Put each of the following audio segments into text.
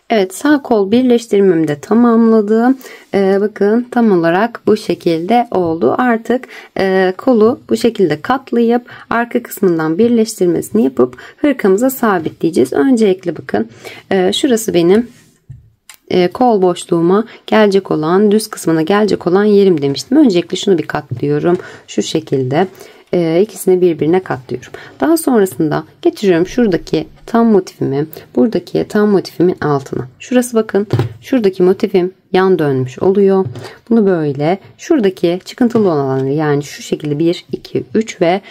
Evet, sağ kol birleştirmemi de tamamladım. Bakın tam olarak bu şekilde oldu. Artık kolu bu şekilde katlayıp arka kısmından birleştirmesini yapıp hırkamıza sabitleyeceğiz. Öncelikle bakın şurası benim kol boşluğuma gelecek olan, düz kısmına gelecek olan yerim demiştim. Öncelikle şunu bir katlıyorum. Şu şekilde ikisini birbirine katlıyorum. Daha sonrasında getiriyorum şuradaki tam motifimi buradaki tam motifimin altına. Şurası bakın, şuradaki motifim yan dönmüş oluyor. Bunu böyle şuradaki çıkıntılı olanları, yani şu şekilde 1, 2, 3 ve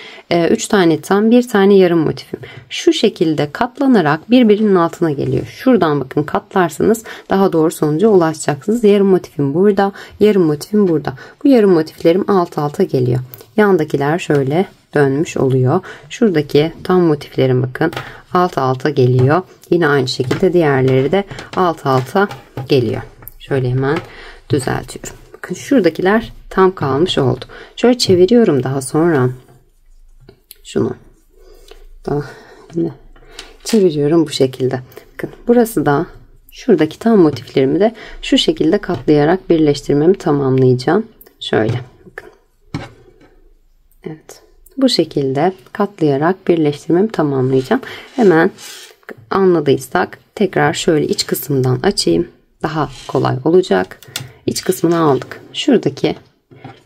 3 tane tam, bir tane yarım motifim. Şu şekilde katlanarak birbirinin altına geliyor. Şuradan bakın katlarsanız daha doğru sonuca ulaşacaksınız. Yarım motifim burada, yarım motifim burada. Bu yarım motiflerim alt alta geliyor. Yandakiler şöyle dönmüş oluyor. Şuradaki tam motiflerim bakın alt alta geliyor. Yine aynı şekilde diğerleri de alt alta geliyor. Şöyle hemen düzeltiyorum. Bakın şuradakiler tam kalmış oldu. Şöyle çeviriyorum daha sonra. Şunu da yine çeviriyorum bu şekilde. Bakın burası da, şuradaki tam motiflerimi de şu şekilde katlayarak birleştirmemi tamamlayacağım. Şöyle bakın. Evet. Bu şekilde katlayarak birleştirmemi tamamlayacağım. Hemen anladıysak tekrar şöyle iç kısımdan açayım. Daha kolay olacak. İç kısmını aldık. Şuradaki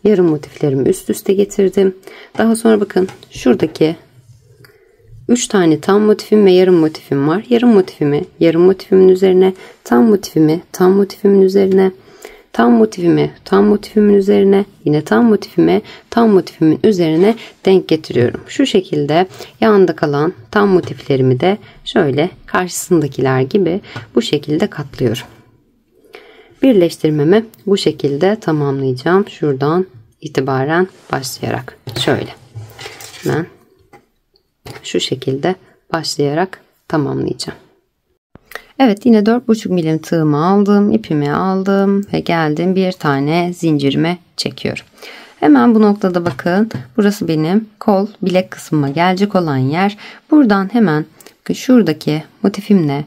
yarım motiflerimi üst üste getirdim. Daha sonra bakın şuradaki 3 tane tam motifim ve yarım motifim var. Yarım motifimi yarım motifimin üzerine, tam motifimi tam motifimin üzerine, tam motifimi tam motifimin üzerine, yine tam motifimi tam motifimin üzerine denk getiriyorum. Şu şekilde yanında kalan tam motiflerimi de şöyle karşısındakiler gibi bu şekilde katlıyorum. Birleştirmemi bu şekilde tamamlayacağım. Şuradan itibaren başlayarak şöyle hemen şu şekilde başlayarak tamamlayacağım. Evet, yine 4,5 milim tığımı aldım, ipimi aldım ve geldim bir tane zincirime çekiyorum. Hemen bu noktada bakın, burası benim kol bilek kısmıma gelecek olan yer. Buradan hemen şuradaki motifimle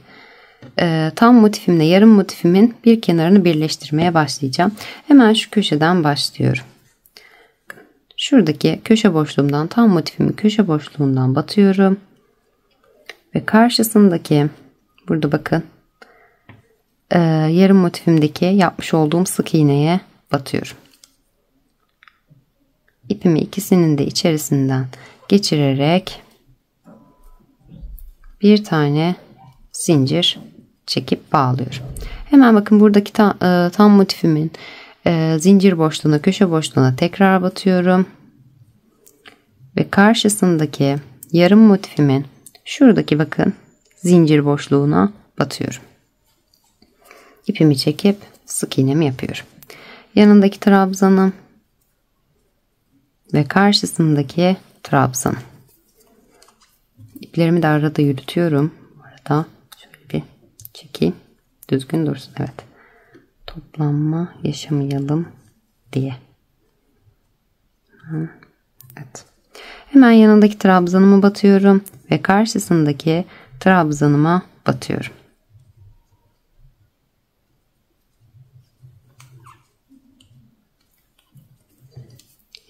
tam motifimle yarım motifimin bir kenarını birleştirmeye başlayacağım. Hemen şu köşeden başlıyorum. Şuradaki köşe boşluğumdan, tam motifimin köşe boşluğundan batıyorum. Ve karşısındaki, burada bakın, yarım motifimdeki yapmış olduğum sık iğneye batıyorum. İpimi ikisinin de içerisinden geçirerek bir tane zincir çekip bağlıyorum. Hemen bakın buradaki tam motifimin zincir boşluğuna, köşe boşluğuna tekrar batıyorum. Ve karşısındaki yarım motifimin şuradaki bakın zincir boşluğuna batıyorum. İpimi çekip sık iğnemi yapıyorum. Yanındaki trabzanım ve karşısındaki trabzanım. İplerimi de arada yürütüyorum. Arada şöyle bir çekeyim. Düzgün dursun. Evet. Toplanma yaşamayalım diye. Evet. Hemen yanındaki trabzanıma batıyorum ve karşısındaki trabzanıma batıyorum.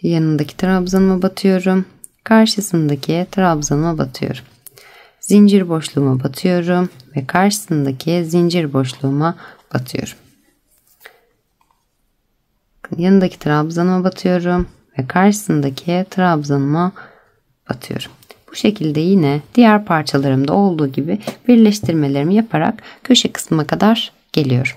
Yanındaki trabzanıma batıyorum. Karşısındaki trabzanıma batıyorum. Zincir boşluğuma batıyorum ve karşısındaki zincir boşluğuma batıyorum. Yanındaki trabzanıma batıyorum ve karşısındaki trabzanıma batıyorum. Bu şekilde yine diğer parçalarımda olduğu gibi birleştirmelerimi yaparak köşe kısmına kadar geliyorum.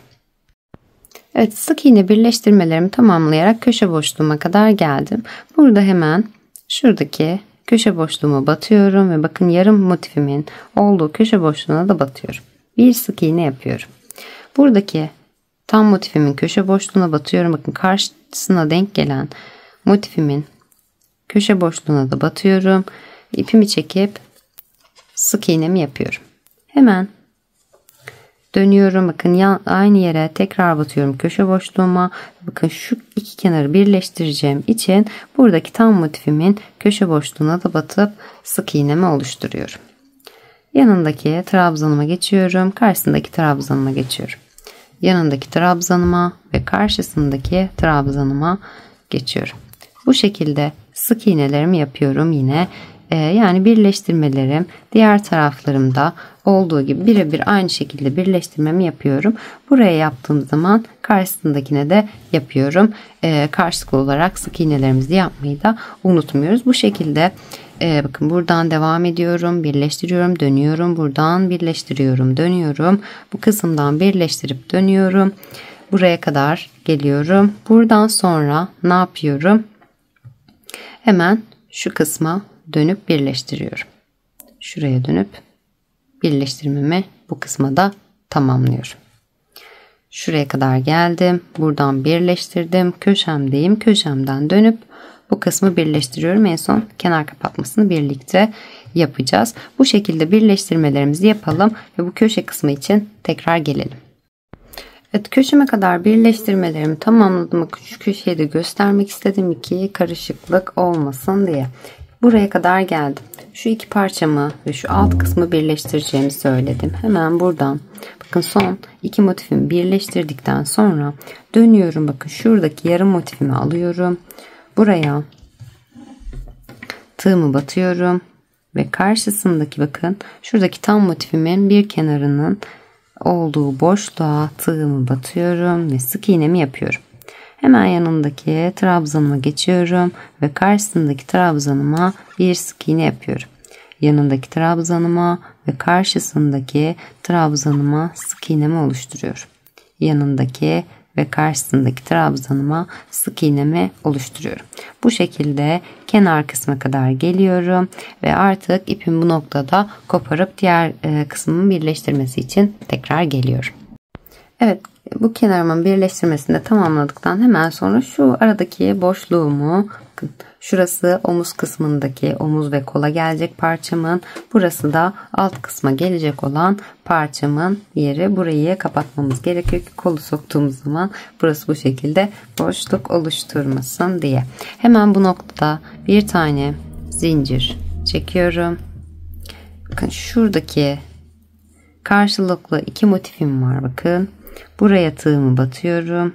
Evet, sık iğne birleştirmelerimi tamamlayarak köşe boşluğuma kadar geldim. Burada hemen şuradaki köşe boşluğuma batıyorum ve bakın yarım motifimin olduğu köşe boşluğuna da batıyorum. Bir sık iğne yapıyorum. Buradaki tam motifimin köşe boşluğuna batıyorum. Bakın karşısına denk gelen motifimin köşe boşluğuna da batıyorum. İpimi çekip sık iğnemi yapıyorum. Hemen dönüyorum. Bakın aynı yere tekrar batıyorum köşe boşluğuma. Bakın şu iki kenarı birleştireceğim için buradaki tam motifimin köşe boşluğuna da batıp sık iğnemi oluşturuyorum. Yanındaki trabzanıma geçiyorum. Karşısındaki trabzanıma geçiyorum. Yanındaki trabzanıma ve karşısındaki trabzanıma geçiyorum. Bu şekilde sık iğnelerimi yapıyorum yine. Yani birleştirmelerim diğer taraflarımda olduğu gibi birebir aynı şekilde birleştirmemi yapıyorum. Buraya yaptığım zaman karşısındakine de yapıyorum. Karşılıklı olarak sık iğnelerimizi yapmayı da unutmuyoruz. Bu şekilde bakın buradan devam ediyorum, birleştiriyorum, dönüyorum, buradan birleştiriyorum, dönüyorum. Bu kısımdan birleştirip dönüyorum. Buraya kadar geliyorum. Buradan sonra ne yapıyorum? Hemen şu kısma dönüp birleştiriyorum. Şuraya dönüp birleştirmemi bu kısma da tamamlıyorum. Şuraya kadar geldim. Buradan birleştirdim. Köşemdeyim. Köşemden dönüp bu kısmı birleştiriyorum. En son kenar kapatmasını birlikte yapacağız. Bu şekilde birleştirmelerimizi yapalım ve bu köşe kısmı için tekrar gelelim. Evet, köşeme kadar birleştirmelerimi tamamladım. Şu köşeyi de göstermek istedim ki karışıklık olmasın diye. Buraya kadar geldim. Şu iki parçamı ve şu alt kısmı birleştireceğimi söyledim. Hemen buradan bakın son iki motifimi birleştirdikten sonra dönüyorum. Bakın şuradaki yarım motifimi alıyorum. Buraya tığımı batıyorum ve karşısındaki bakın şuradaki tam motifimin bir kenarının olduğu boşluğa tığımı batıyorum ve sık iğnemi yapıyorum. Hemen yanındaki trabzanıma geçiyorum ve karşısındaki trabzanıma bir sık iğne yapıyorum. Yanındaki trabzanıma ve karşısındaki trabzanıma sık iğnemi oluşturuyorum. Yanındaki ve karşısındaki trabzanıma sık iğnemi oluşturuyorum. Bu şekilde kenar kısma kadar geliyorum ve artık ipimi bu noktada koparıp diğer kısmımı birleştirmesi için tekrar geliyorum. Evet, bu kenarımın birleştirmesini de tamamladıktan hemen sonra şu aradaki boşluğumu, şurası omuz kısmındaki omuz ve kola gelecek parçamın, burası da alt kısma gelecek olan parçamın yeri. Burayı kapatmamız gerekiyor ki kolu soktuğumuz zaman burası bu şekilde boşluk oluşturmasın diye. Hemen bu noktada bir tane zincir çekiyorum. Bakın şuradaki karşılıklı iki motifim var, bakın. Buraya tığımı batıyorum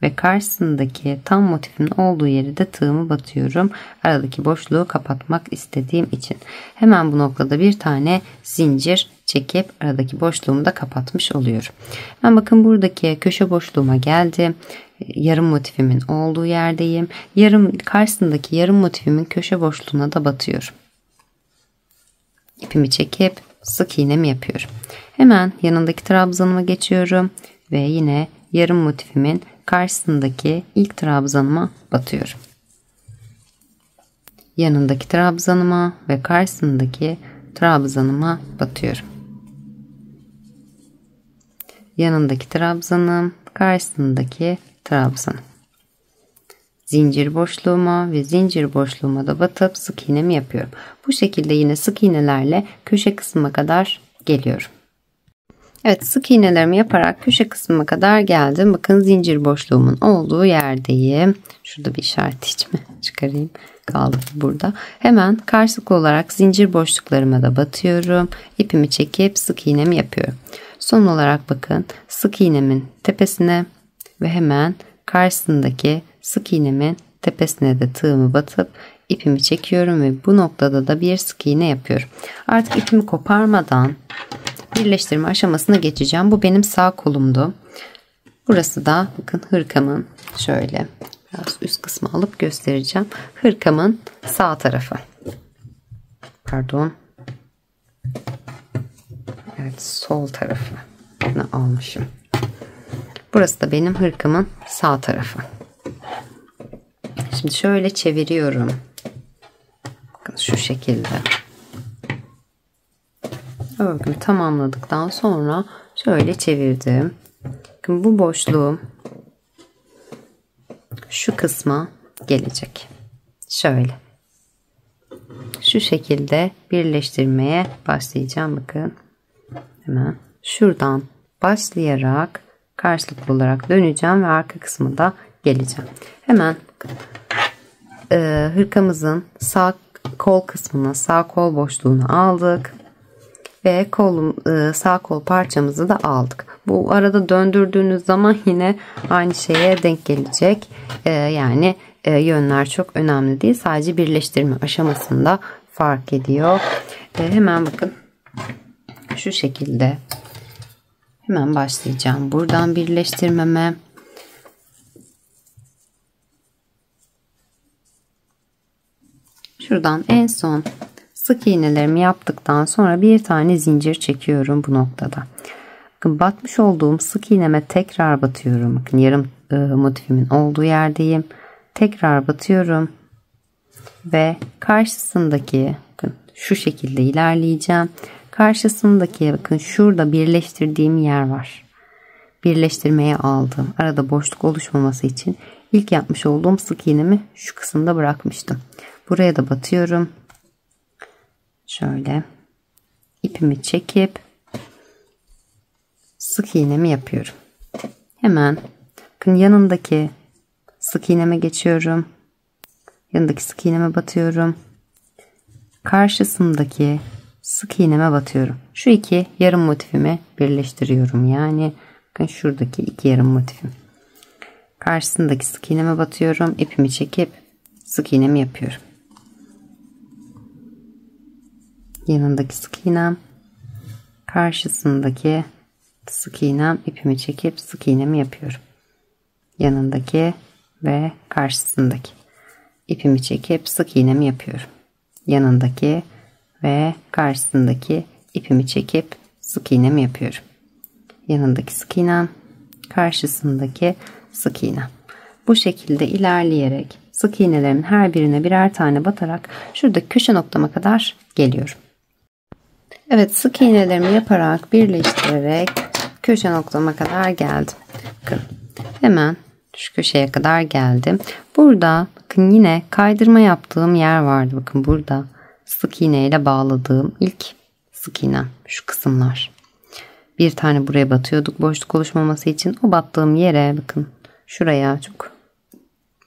ve karşısındaki tam motifin olduğu yere de tığımı batıyorum. Aradaki boşluğu kapatmak istediğim için. Hemen bu noktada bir tane zincir çekip aradaki boşluğumu da kapatmış oluyorum. Ben bakın buradaki köşe boşluğuma geldim. Yarım motifimin olduğu yerdeyim. Karşısındaki yarım motifimin köşe boşluğuna da batıyorum. İpimi çekip sık iğnemi yapıyorum. Hemen yanındaki trabzanıma geçiyorum ve yine yarım motifimin karşısındaki ilk trabzanıma batıyorum. Yanındaki trabzanıma ve karşısındaki trabzanıma batıyorum. Yanındaki trabzanım, karşısındaki trabzanım. Zincir boşluğuma ve zincir boşluğuma da batıp sık iğnemi yapıyorum. Bu şekilde yine sık iğnelerle köşe kısmına kadar geliyorum. Evet, sık iğnelerimi yaparak köşe kısmına kadar geldim. Bakın zincir boşluğumun olduğu yerdeyim. Şurada bir işaret hiç mi çıkarayım? Kaldı burada. Hemen karşılıklı olarak zincir boşluklarıma da batıyorum. İpimi çekip sık iğnemi yapıyorum. Son olarak bakın sık iğnemin tepesine ve hemen karşısındaki sık iğnemin tepesine de tığımı batıp ipimi çekiyorum ve bu noktada da bir sık iğne yapıyorum. Artık ipimi koparmadan birleştirme aşamasına geçeceğim. Bu benim sağ kolumdu. Burası da bakın hırkamın, şöyle biraz üst kısmı alıp göstereceğim. Hırkamın sağ tarafı. Pardon. Evet, sol tarafını almışım. Burası da benim hırkamın sağ tarafı. Şimdi şöyle çeviriyorum. Bakın şu şekilde. Örgümü tamamladıktan sonra şöyle çevirdim. Bakın bu boşluğum şu kısma gelecek. Şöyle. Şu şekilde birleştirmeye başlayacağım. Bakın. Hemen şuradan başlayarak karşılıklı olarak döneceğim ve arka kısmı da geleceğim. Hemen hırkamızın sağ kol kısmına, sağ kol boşluğunu aldık. Ve sağ kol parçamızı da aldık. Bu arada döndürdüğünüz zaman yine aynı şeye denk gelecek. Yani yönler çok önemli değil. Sadece birleştirme aşamasında fark ediyor. Hemen bakın şu şekilde hemen başlayacağım. Buradan birleştirmeme. Şuradan en son sık iğnelerimi yaptıktan sonra bir tane zincir çekiyorum bu noktada. Bakın batmış olduğum sık iğneme tekrar batıyorum. Bakın yarım motifimin olduğu yerdeyim. Tekrar batıyorum. Ve karşısındaki bakın şu şekilde ilerleyeceğim. Karşısındaki bakın şurada birleştirdiğim yer var. Birleştirmeye aldım. Arada boşluk oluşmaması için ilk yapmış olduğum sık iğnemi şu kısımda bırakmıştım. Buraya da batıyorum. Şöyle ipimi çekip sık iğnemi yapıyorum. Hemen bakın yanındaki sık iğneme geçiyorum. Yanındaki sık iğneme batıyorum. Karşısındaki sık iğneme batıyorum. Şu iki yarım motifimi birleştiriyorum. Yani bakın şuradaki iki yarım motifim. Karşısındaki sık iğneme batıyorum. İpimi çekip sık iğnemi yapıyorum. Yanındaki sık iğnem, karşısındaki sık iğnem, ipimi çekip sık iğnemi yapıyorum. Yanındaki ve karşısındaki ipimi çekip sık iğnemi yapıyorum. Yanındaki ve karşısındaki ipimi çekip sık iğnemi yapıyorum. Yanındaki sık iğnem, karşısındaki sık iğnem. Bu şekilde ilerleyerek sık iğnelerimin her birine birer tane batarak şuradaki köşe noktama kadar geliyorum. Evet, sık iğnelerimi yaparak birleştirerek köşe noktama kadar geldim. Bakın hemen şu köşeye kadar geldim. Burada bakın yine kaydırma yaptığım yer vardı. Bakın burada sık iğne ile bağladığım ilk sık iğnem şu kısımlar. Bir tane buraya batıyorduk boşluk oluşmaması için. O battığım yere bakın şuraya çok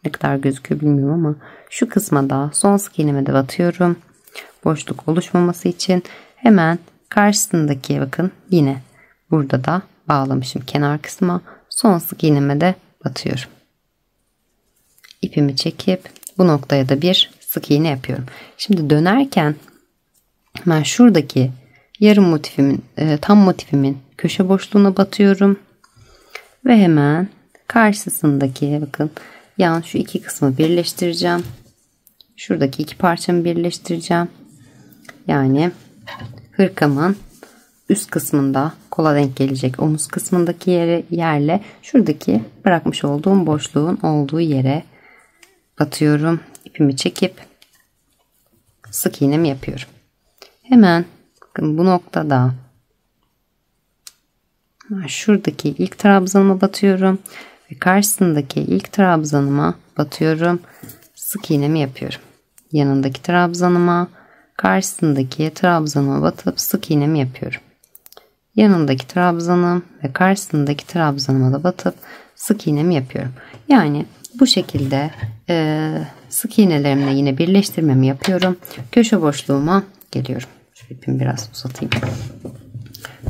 ne kadar gözüküyor bilmiyorum ama şu kısma da son sık iğneme de batıyorum. Boşluk oluşmaması için hemen karşısındaki bakın yine burada da bağlamışım kenar kısma. Son sık iğneme de batıyorum. İpimi çekip bu noktaya da bir sık iğne yapıyorum. Şimdi dönerken hemen şuradaki yarım motifimin tam motifimin köşe boşluğuna batıyorum. Ve hemen karşısındaki bakın yan şu iki kısmı birleştireceğim. Şuradaki iki parçamı birleştireceğim. Yani hırkamın üst kısmında kola denk gelecek omuz kısmındaki yerle şuradaki bırakmış olduğum boşluğun olduğu yere batıyorum. İpimi çekip sık iğnemi yapıyorum. Hemen bakın bu noktada şuradaki ilk trabzanıma batıyorum ve karşısındaki ilk trabzanıma batıyorum. Sık iğnemi yapıyorum. Yanındaki trabzanıma, karşısındaki trabzanıma batıp sık iğnemi yapıyorum. Yanındaki trabzanım ve karşısındaki trabzanıma da batıp sık iğnemi yapıyorum. Yani bu şekilde sık iğnelerimle yine birleştirmemi yapıyorum. Köşe boşluğuma geliyorum. Şu ipimi biraz uzatayım.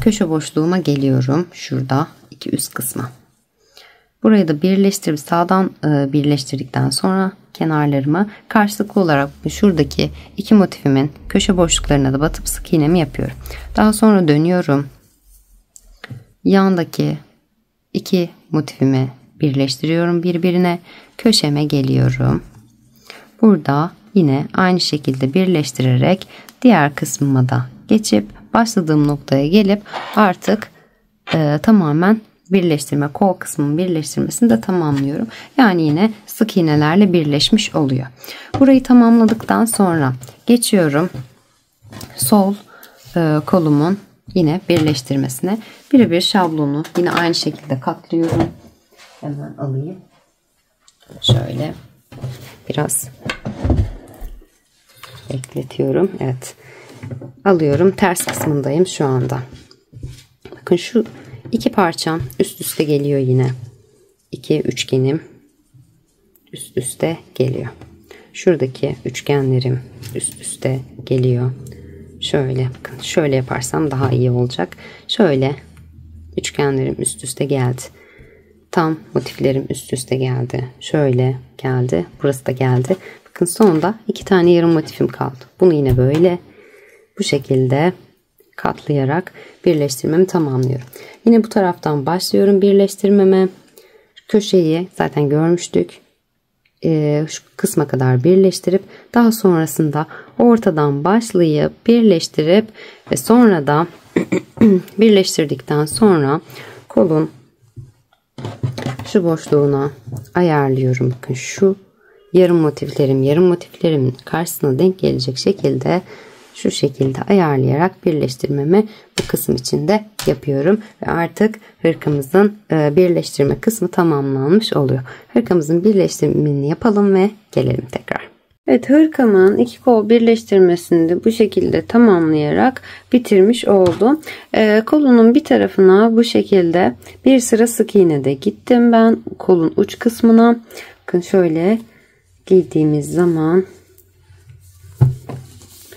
Köşe boşluğuma geliyorum. Şurada iki üst kısma. Burayı da birleştirip sağdan birleştirdikten sonra kenarlarıma karşılıklı olarak şuradaki iki motifimin köşe boşluklarına da batıp sık iğnemi yapıyorum. Daha sonra dönüyorum. Yandaki iki motifimi birleştiriyorum birbirine. Köşeme geliyorum. Burada yine aynı şekilde birleştirerek diğer kısmıma da geçip başladığım noktaya gelip artık tamamen birleştirme, kol kısmının birleştirmesini de tamamlıyorum. Yani yine sık iğnelerle birleşmiş oluyor. Burayı tamamladıktan sonra geçiyorum sol kolumun yine birleştirmesine. Birebir şablonu yine aynı şekilde katlıyorum. Hemen alayım. Şöyle biraz bekletiyorum. Evet. Alıyorum. Ters kısmındayım şu anda. Bakın şu iki parçam üst üste geliyor yine. İki üçgenim üst üste geliyor. Şuradaki üçgenlerim üst üste geliyor. Şöyle bakın, şöyle yaparsam daha iyi olacak. Şöyle üçgenlerim üst üste geldi. Tam motiflerim üst üste geldi. Şöyle geldi. Burası da geldi. Bakın sonunda 2 tane yarım motifim kaldı. Bunu yine böyle bu şekilde katlayarak birleştirmemi tamamlıyorum. Yine bu taraftan başlıyorum birleştirmeme. Köşeyi zaten görmüştük. Şu kısma kadar birleştirip daha sonrasında ortadan başlayıp birleştirip ve sonra da birleştirdikten sonra kolun şu boşluğuna ayarlıyorum. Bakın şu yarım motiflerimin karşısına denk gelecek şekilde şu şekilde ayarlayarak birleştirmemi bu kısım içinde yapıyorum. Ve artık hırkamızın birleştirme kısmı tamamlanmış oluyor. Hırkamızın birleştirmeni yapalım ve gelelim tekrar. Evet, hırkamın iki kol birleştirmesini de bu şekilde tamamlayarak bitirmiş oldum. Kolunun bir tarafına bu şekilde bir sıra sık iğne de gittim ben kolun uç kısmına. Bakın şöyle giydiğimiz zaman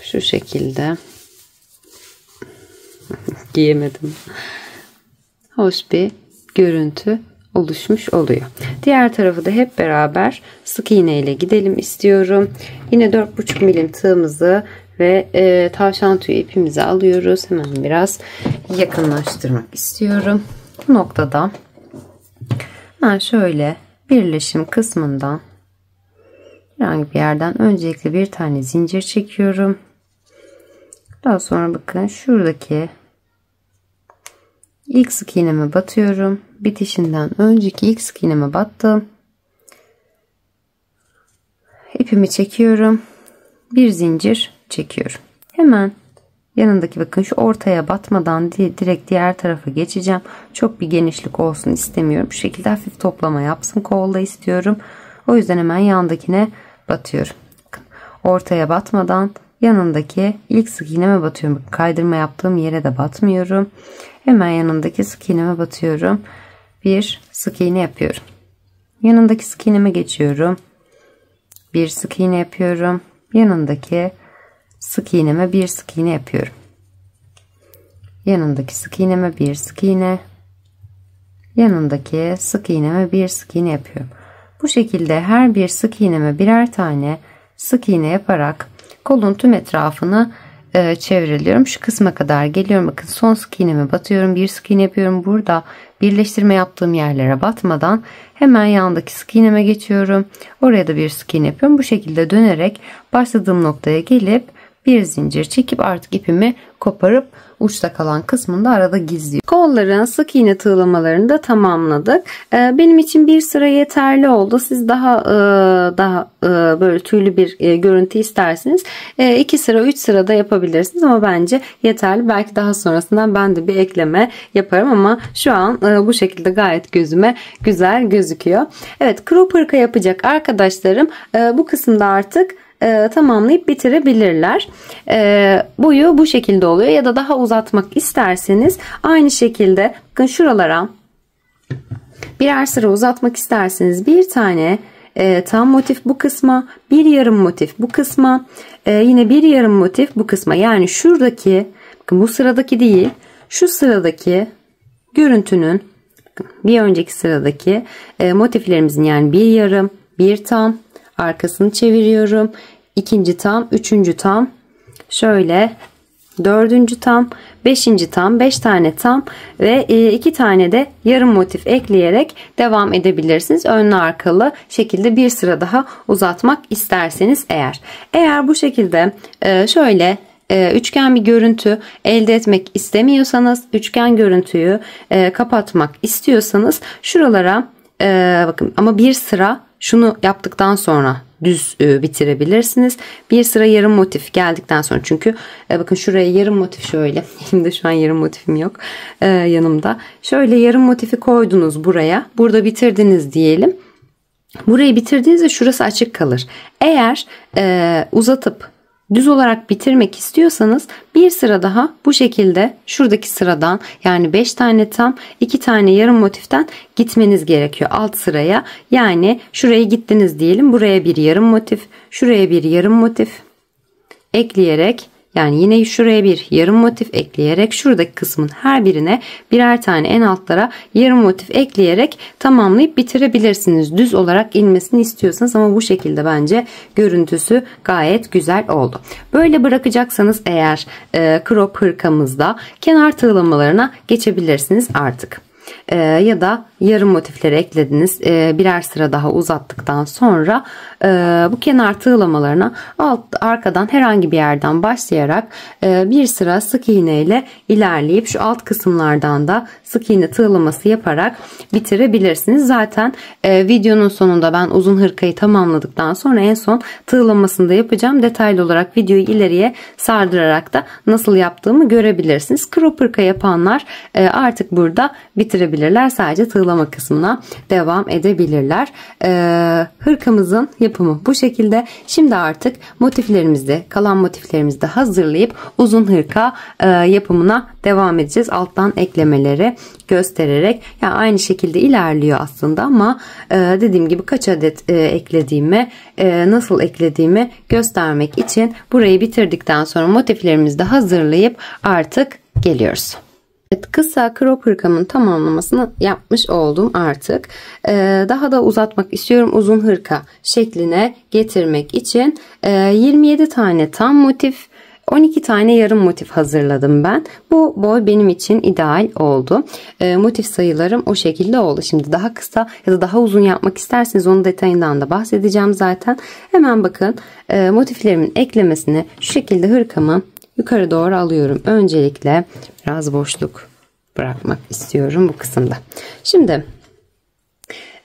şu şekilde giyemedim. Hoş bir görüntü oluşmuş oluyor. Diğer tarafı da hep beraber sık iğne ile gidelim istiyorum. Yine 4,5 milim tığımızı ve tavşan tüyü ipimizi alıyoruz. Hemen biraz yakınlaştırmak istiyorum. Bu noktada ben şöyle birleşim kısmından herhangi bir yerden öncelikle bir tane zincir çekiyorum. Daha sonra bakın şuradaki ilk sık iğneme batıyorum. Bitişinden önceki ilk sık iğneme battım. İpimi çekiyorum. Bir zincir çekiyorum. Hemen yanındaki bakın şu ortaya batmadan direkt diğer tarafa geçeceğim. Çok bir genişlik olsun istemiyorum. Bu şekilde hafif toplama yapsın kolda istiyorum. O yüzden hemen yandakine batıyorum. Bakın, ortaya batmadan yanındaki ilk sık iğneme batıyorum. Bakın, kaydırma yaptığım yere de batmıyorum. Hemen yanındaki sık iğneme batıyorum. Bir sık iğne yapıyorum. Yanındaki sık iğneme geçiyorum. Bir sık iğne yapıyorum. Yanındaki sık iğneme bir sık iğne yapıyorum. Yanındaki sık iğneme bir sık iğne. Yanındaki sık iğneme bir sık iğne yapıyorum. Bu şekilde her bir sık iğneme birer tane sık iğne yaparak kolun tüm etrafını çevriliyorum. Şu kısma kadar geliyorum. Bakın son sık iğneme batıyorum. Bir sık iğne yapıyorum. Burada birleştirme yaptığım yerlere batmadan hemen yandaki sık iğneme geçiyorum. Oraya da bir sık iğne yapıyorum. Bu şekilde dönerek başladığım noktaya gelip bir zincir çekip artık ipimi koparıp uçta kalan kısmını da arada gizliyorum. Kolların sık iğne tığlamalarını da tamamladık. Benim için bir sıra yeterli oldu. Siz daha böyle tüylü bir görüntü isterseniz 2 sıra 3 sıra da yapabilirsiniz ama bence yeterli. Belki daha sonrasından ben de bir ekleme yaparım ama şu an bu şekilde gayet gözüme güzel gözüküyor. Evet, crop hırka yapacak arkadaşlarım bu kısımda artık tamamlayıp bitirebilirler. Boyu bu şekilde oluyor ya da daha uzatmak isterseniz aynı şekilde bakın şuralara birer sıra uzatmak isterseniz bir tane tam motif bu kısma, bir yarım motif bu kısma, yine bir yarım motif bu kısma, yani şuradaki bakın bu sıradaki değil şu sıradaki görüntünün bir önceki sıradaki motiflerimizin yani bir yarım bir tam arkasını çeviriyorum. İkinci tam, üçüncü tam, şöyle dördüncü tam, beşinci tam, 5 tane tam ve 2 tane de yarım motif ekleyerek devam edebilirsiniz. Önlü arkalı şekilde bir sıra daha uzatmak isterseniz eğer bu şekilde şöyle üçgen bir görüntü elde etmek istemiyorsanız, üçgen görüntüyü kapatmak istiyorsanız şuralara bakın ama bir sıra şunu yaptıktan sonra düz bitirebilirsiniz. Bir sıra yarım motif geldikten sonra, çünkü bakın şuraya yarım motif, şöyle elimde şu an yarım motifim yok yanımda. Şöyle yarım motifi koydunuz buraya. Burada bitirdiniz diyelim. Burayı bitirdiğinizde şurası açık kalır. Eğer uzatıp düz olarak bitirmek istiyorsanız bir sıra daha bu şekilde şuradaki sıradan, yani 5 tane tam 2 tane yarım motiften gitmeniz gerekiyor alt sıraya. Yani şuraya gittiniz diyelim, buraya bir yarım motif, şuraya bir yarım motif ekleyerek Yani yine şuraya bir yarım motif ekleyerek şuradaki kısmın her birine birer tane en altlara yarım motif ekleyerek tamamlayıp bitirebilirsiniz. Düz olarak inmesini istiyorsanız ama bu şekilde bence görüntüsü gayet güzel oldu. Böyle bırakacaksanız eğer crop hırkamızda kenar tığlamalarına geçebilirsiniz artık. Ya da yarım motifleri eklediniz, birer sıra daha uzattıktan sonra bu kenar tığlamalarına arkadan herhangi bir yerden başlayarak bir sıra sık iğne ile ilerleyip şu alt kısımlardan da sık iğne tığlaması yaparak bitirebilirsiniz. Zaten videonun sonunda ben uzun hırkayı tamamladıktan sonra en son tığlamasını da yapacağım. Detaylı olarak videoyu ileriye sardırarak da nasıl yaptığımı görebilirsiniz. Crop hırka yapanlar artık burada bitirebilirler. Sadece tığlama kısmına devam edebilirler. Hırkamızın yapımı bu şekilde. Şimdi artık motiflerimizi, kalan motiflerimizi de hazırlayıp uzun hırka yapımına devam edeceğiz. Alttan eklemeleri göstererek. Yani aynı şekilde ilerliyor aslında ama dediğim gibi kaç adet eklediğimi, nasıl eklediğimi göstermek için burayı bitirdikten sonra motiflerimizi de hazırlayıp artık geliyoruz. Evet, kısa crop hırkamın tamamlamasını yapmış oldum artık. Daha da uzatmak istiyorum. Uzun hırka şekline getirmek için 27 tane tam motif, 12 tane yarım motif hazırladım ben. Bu boy benim için ideal oldu. Motif sayılarım o şekilde oldu. Şimdi daha kısa ya da daha uzun yapmak isterseniz onun detayından da bahsedeceğim zaten. Hemen bakın, motiflerimin eklemesini şu şekilde hırkamı yukarı doğru alıyorum. Öncelikle biraz boşluk bırakmak istiyorum bu kısımda. Şimdi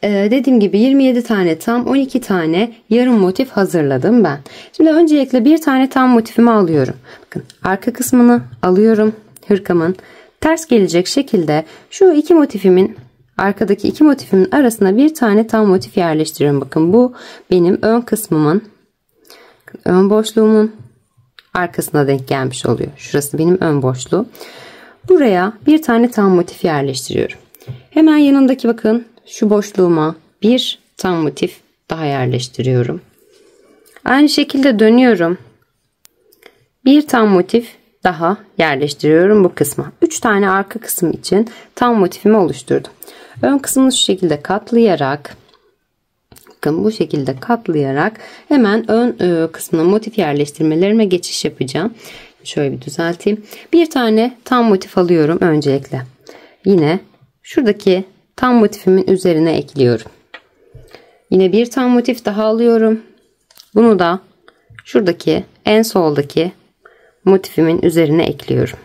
dediğim gibi 27 tane tam, 12 tane yarım motif hazırladım ben. Şimdi öncelikle bir tane tam motifimi alıyorum. Bakın, arka kısmını alıyorum hırkamın. Ters gelecek şekilde şu iki motifimin, arkadaki iki motifimin arasına bir tane tam motif yerleştiriyorum. Bakın, bu benim ön kısmımın, ön boşluğumun arkasına denk gelmiş oluyor. Şurası benim ön boşluğum. Buraya bir tane tam motif yerleştiriyorum. Hemen yanındaki bakın şu boşluğuma bir tam motif daha yerleştiriyorum. Aynı şekilde dönüyorum. Bir tam motif daha yerleştiriyorum bu kısma. 3 tane arka kısım için tam motifimi oluşturdum. Ön kısmını şu şekilde katlayarak, bakın bu şekilde katlayarak hemen ön kısmına motif yerleştirmelerime geçiş yapacağım. Şöyle bir düzelteyim. Bir tane tam motif alıyorum öncelikle. Yine şuradaki tam motifimin üzerine ekliyorum. Yine bir tam motif daha alıyorum. Bunu da şuradaki en soldaki motifimin üzerine ekliyorum.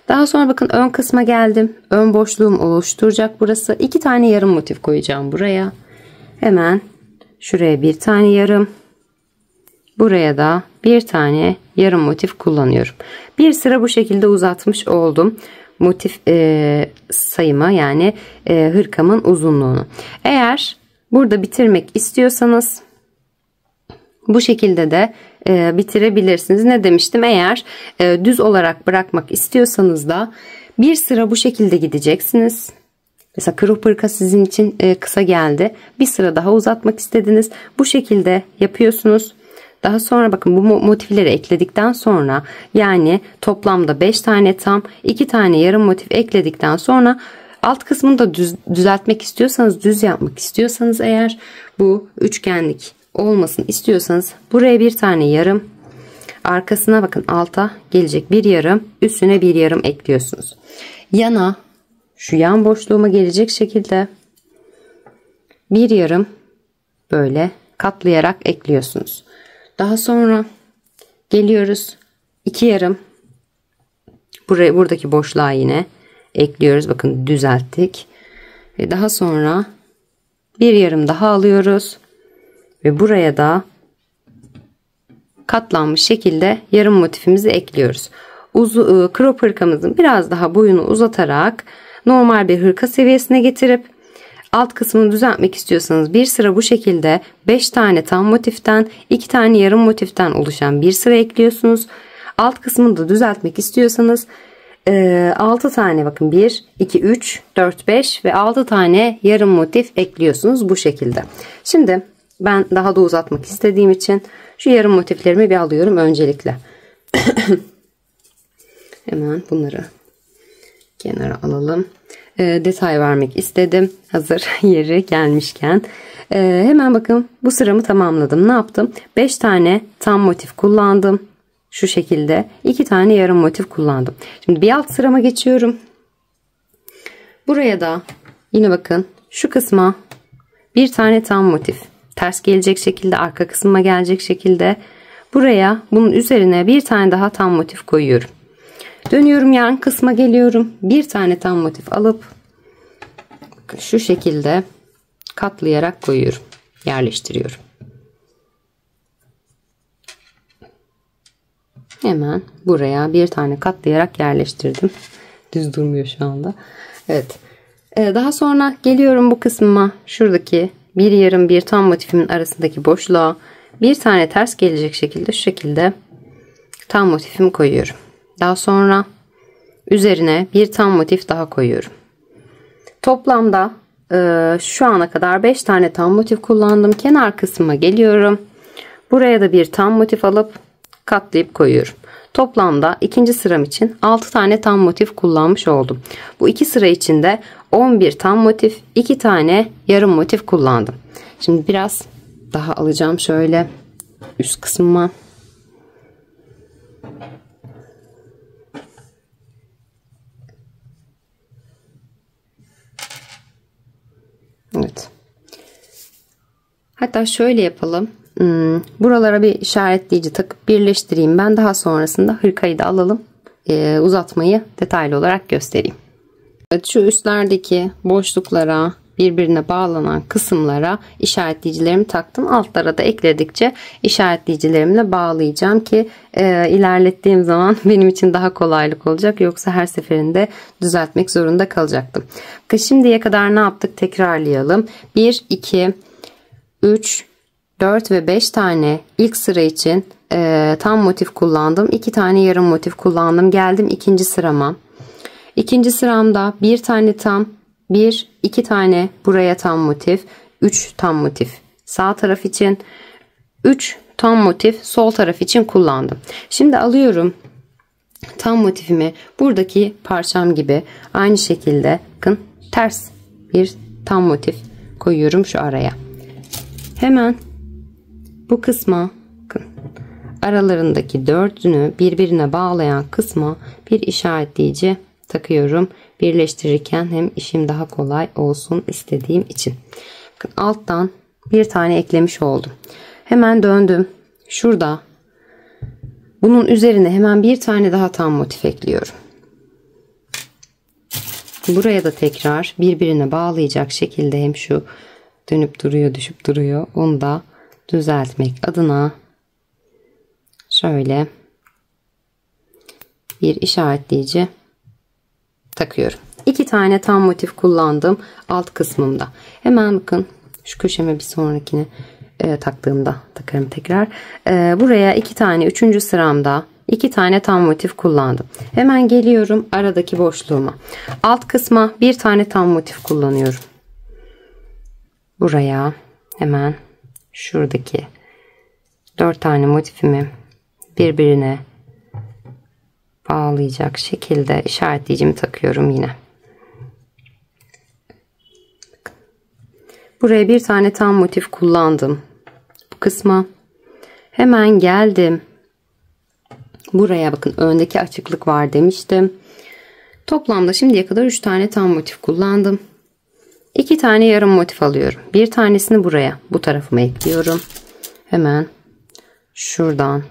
Daha sonra bakın ön kısma geldim. Ön boşluğum oluşturacak burası. 2 tane yarım motif koyacağım buraya. Hemen şuraya bir tane yarım. Buraya da bir tane yarım motif kullanıyorum. Bir sıra bu şekilde uzatmış oldum motif sayımı, yani hırkamın uzunluğunu. Eğer burada bitirmek istiyorsanız bu şekilde de bitirebilirsiniz. Ne demiştim? Eğer düz olarak bırakmak istiyorsanız da bir sıra bu şekilde gideceksiniz. Mesela crop hırka sizin için kısa geldi. Bir sıra daha uzatmak istediniz. Bu şekilde yapıyorsunuz. Daha sonra bakın bu motifleri ekledikten sonra, yani toplamda 5 tane tam, 2 tane yarım motif ekledikten sonra alt kısmını da düzeltmek istiyorsanız, düz yapmak istiyorsanız, eğer bu üçgenlik olmasın istiyorsanız buraya bir tane yarım, arkasına bakın alta gelecek bir yarım, üstüne bir yarım ekliyorsunuz. Yana, şu yan boşluğuma gelecek şekilde bir yarım böyle katlayarak ekliyorsunuz. Daha sonra geliyoruz 2 yarım, buradaki boşluğa yine ekliyoruz. Bakın düzelttik. Ve daha sonra bir yarım daha alıyoruz ve buraya da katlanmış şekilde yarım motifimizi ekliyoruz. Crop hırkamızın biraz daha boyunu uzatarak normal bir hırka seviyesine getirip alt kısmını düzeltmek istiyorsanız bir sıra bu şekilde 5 tane tam motiften, 2 tane yarım motiften oluşan bir sıra ekliyorsunuz. Alt kısmını da düzeltmek istiyorsanız 6 tane, bakın 1, 2, 3, 4, 5 ve 6 tane yarım motif ekliyorsunuz bu şekilde. Şimdi ben daha da uzatmak istediğim için şu yarım motiflerimi bir alıyorum öncelikle. Hemen bunları kenara alalım. Detay vermek istedim. Hazır yeri gelmişken. Hemen bakın bu sıramı tamamladım. Ne yaptım? 5 tane tam motif kullandım. Şu şekilde 2 tane yarım motif kullandım. Şimdi bir alt sırama geçiyorum. Buraya da yine bakın şu kısma bir tane tam motif. Ters gelecek şekilde, arka kısmıma gelecek şekilde buraya bunun üzerine bir tane daha tam motif koyuyorum. Dönüyorum, yan kısma geliyorum. Bir tane tam motif alıp şu şekilde katlayarak koyuyorum. Yerleştiriyorum. Hemen buraya bir tane katlayarak yerleştirdim. Düz durmuyor şu anda. Evet. Daha sonra geliyorum bu kısmıma. Şuradaki bir yarım bir tam motifimin arasındaki boşluğa bir tane ters gelecek şekilde şu şekilde tam motifimi koyuyorum. Daha sonra üzerine bir tam motif daha koyuyorum. Toplamda şu ana kadar 5 tane tam motif kullandım. Kenar kısmına geliyorum. Buraya da bir tam motif alıp katlayıp koyuyorum. Toplamda ikinci sıram için 6 tane tam motif kullanmış oldum. Bu iki sıra içinde 11 tam motif, 2 tane yarım motif kullandım. Şimdi biraz daha alacağım şöyle üst kısmıma. Evet. Hatta şöyle yapalım. Buralara bir işaretleyici takıp birleştireyim. Ben daha sonrasında hırkayı da alalım. Uzatmayı detaylı olarak göstereyim. Evet, şu üstlerdeki boşluklara, birbirine bağlanan kısımlara işaretleyicilerimi taktım. Altlara da ekledikçe işaretleyicilerimle bağlayacağım ki ilerlettiğim zaman benim için daha kolaylık olacak. Yoksa her seferinde düzeltmek zorunda kalacaktım. Şimdiye kadar ne yaptık? Tekrarlayalım. 1, 2, 3, 4 ve 5 tane ilk sıra için tam motif kullandım. 2 tane yarım motif kullandım. Geldim ikinci sırama. İkinci sıramda bir tane tam, 1, 2 tane buraya tam motif, 3 tam motif sağ taraf için, 3 tam motif sol taraf için kullandım. Şimdi alıyorum tam motifimi buradaki parçam gibi aynı şekilde bakın ters bir tam motif koyuyorum şu araya. Hemen bu kısma bakın, aralarındaki dördünü birbirine bağlayan kısma bir işaretleyici takıyorum. Birleştirirken hem işim daha kolay olsun istediğim için. Bakın alttan bir tane eklemiş oldum. Hemen döndüm. Şurada bunun üzerine hemen bir tane daha tam motif ekliyorum. Buraya da tekrar birbirine bağlayacak şekilde hem şu dönüp duruyor, düşüp duruyor. Onu da düzeltmek adına şöyle bir işaretleyici takıyorum. 2 tane tam motif kullandım alt kısmımda. Hemen bakın şu köşeme bir sonrakini taktığımda takarım tekrar. Buraya 2 tane 3. sıramda 2 tane tam motif kullandım. Hemen geliyorum aradaki boşluğuma. Alt kısma bir tane tam motif kullanıyorum. Buraya hemen şuradaki 4 tane motifimi birbirine bağlayacak şekilde işaretleyicimi takıyorum yine. Buraya bir tane tam motif kullandım. Bu kısma hemen geldim. Buraya bakın öndeki açıklık var demiştim. Toplamda şimdiye kadar 3 tane tam motif kullandım. 2 tane yarım motif alıyorum. Bir tanesini buraya bu tarafıma ekliyorum. Hemen şuradan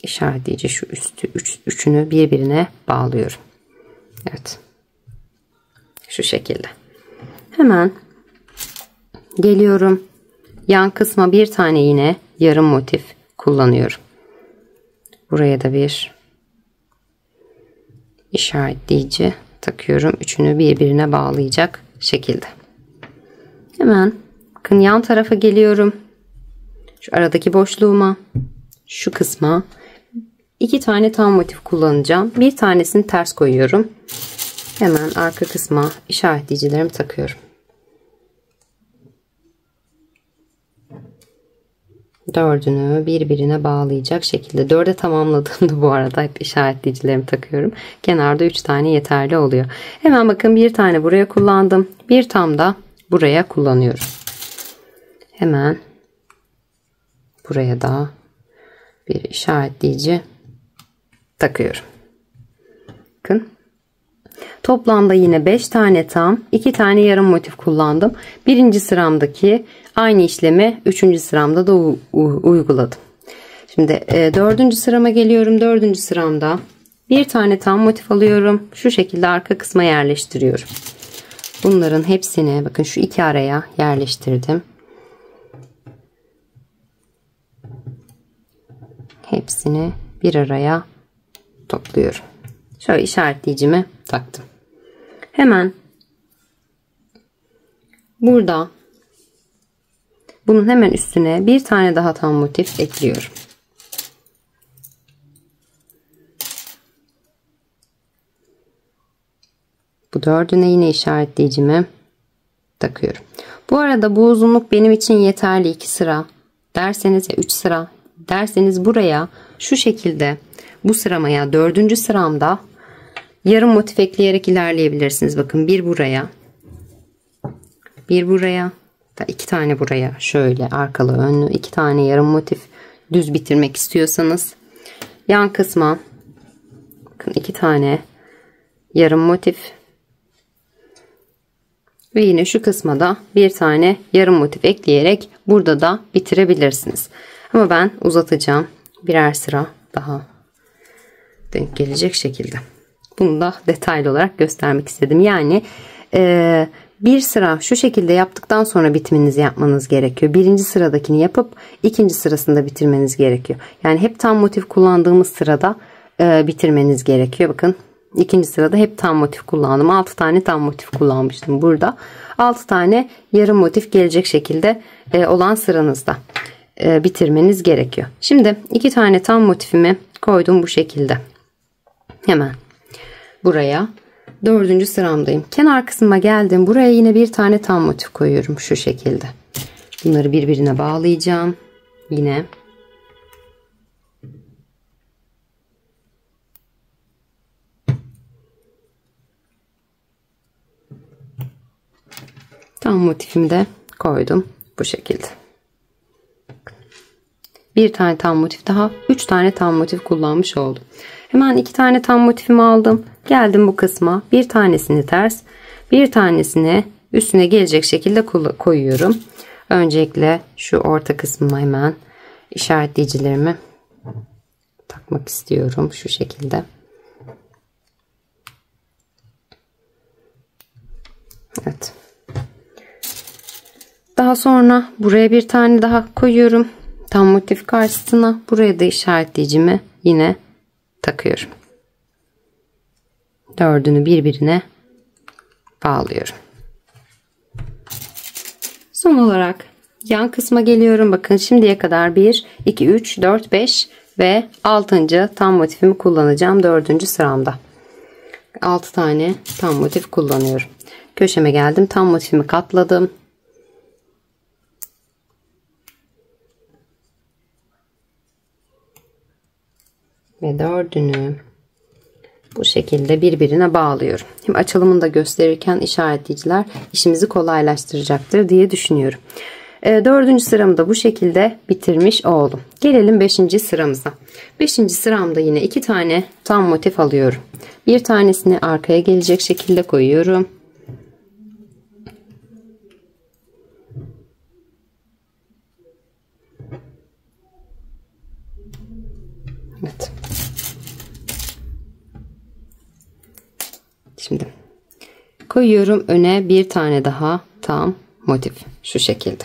işaretleyici şu üstü üçünü birbirine bağlıyorum. Evet. Şu şekilde. Hemen geliyorum. Yan kısma bir tane yine yarım motif kullanıyorum. Buraya da bir işaretleyici takıyorum. Üçünü birbirine bağlayacak şekilde. Hemen bakın yan tarafa geliyorum. Şu aradaki boşluğuma, şu kısma 2 tane tam motif kullanacağım. Bir tanesini ters koyuyorum. Hemen arka kısma işaretleyicilerimi takıyorum. dördünü birbirine bağlayacak şekilde. Dörde tamamladığımda bu arada hep işaretleyicilerimi takıyorum. Kenarda 3 tane yeterli oluyor. Hemen bakın bir tane buraya kullandım. Bir tam da buraya kullanıyorum. Hemen buraya da bir işaretleyici takıyorum. Bakın. Toplamda yine 5 tane tam, 2 tane yarım motif kullandım. Birinci sıramdaki aynı işlemi 3. sıramda da uyguladım. Şimdi 4. sırama geliyorum. 4. sıramda bir tane tam motif alıyorum. Şu şekilde arka kısma yerleştiriyorum. Bunların hepsini bakın şu iki araya yerleştirdim. Hepsini bir araya topluyorum. Şöyle işaretleyicimi taktım. Hemen burada bunun hemen üstüne bir tane daha tam motif ekliyorum. Bu dördüne yine işaretleyicimi takıyorum. Bu arada bu uzunluk benim için yeterli 2 sıra derseniz ya 3 sıra derseniz buraya şu şekilde bu sıramaya 4. sıramda yarım motif ekleyerek ilerleyebilirsiniz. Bakın bir buraya, bir buraya, da 2 tane buraya şöyle arkalı önlü 2 tane yarım motif düz bitirmek istiyorsanız yan kısma bakın 2 tane yarım motif ve yine şu kısma da bir tane yarım motif ekleyerek burada da bitirebilirsiniz. Ama ben uzatacağım birer sıra daha denk gelecek şekilde. Bunu da detaylı olarak göstermek istedim. Yani bir sıra şu şekilde yaptıktan sonra bitiminizi yapmanız gerekiyor. Birinci sıradakini yapıp ikinci sırasında bitirmeniz gerekiyor. Yani hep tam motif kullandığımız sırada bitirmeniz gerekiyor. Bakın ikinci sırada hep tam motif kullandım. 6 tane tam motif kullanmıştım burada. 6 tane yarım motif gelecek şekilde olan sıranızda bitirmeniz gerekiyor. Şimdi 2 tane tam motifimi koydum bu şekilde. Hemen buraya 4. sıramdayım. Kenar kısmıma geldim. Buraya yine bir tane tam motif koyuyorum şu şekilde. Bunları birbirine bağlayacağım. Yine tam motifimi de koydum bu şekilde. Bir tane tam motif daha, 3 tane tam motif kullanmış oldum. Hemen 2 tane tam motifimi aldım. Geldim bu kısma. Bir tanesini ters, bir tanesini üstüne gelecek şekilde koyuyorum. Öncelikle şu orta kısmıma hemen işaretleyicilerimi takmak istiyorum şu şekilde. Evet. Daha sonra buraya bir tane daha koyuyorum. Tam motif karşısına buraya da işaretleyicimi yine takıyorum. Dördünü birbirine bağlıyorum. Son olarak yan kısma geliyorum. Bakın şimdiye kadar 1, 2, 3, 4, 5 ve 6. tam motifimi kullanacağım 4. sıramda. 6 tane tam motif kullanıyorum. Köşeme geldim. Tam motifimi katladım. Ve dördünü bu şekilde birbirine bağlıyorum. Hem açılımını da gösterirken işaretleyiciler işimizi kolaylaştıracaktır diye düşünüyorum. 4. sıramı da bu şekilde bitirmiş oldum. Gelelim 5. sıramıza. 5. sıramda yine 2 tane tam motif alıyorum. Bir tanesini arkaya gelecek şekilde koyuyorum. Evet. Şimdi koyuyorum öne bir tane daha tam motif şu şekilde.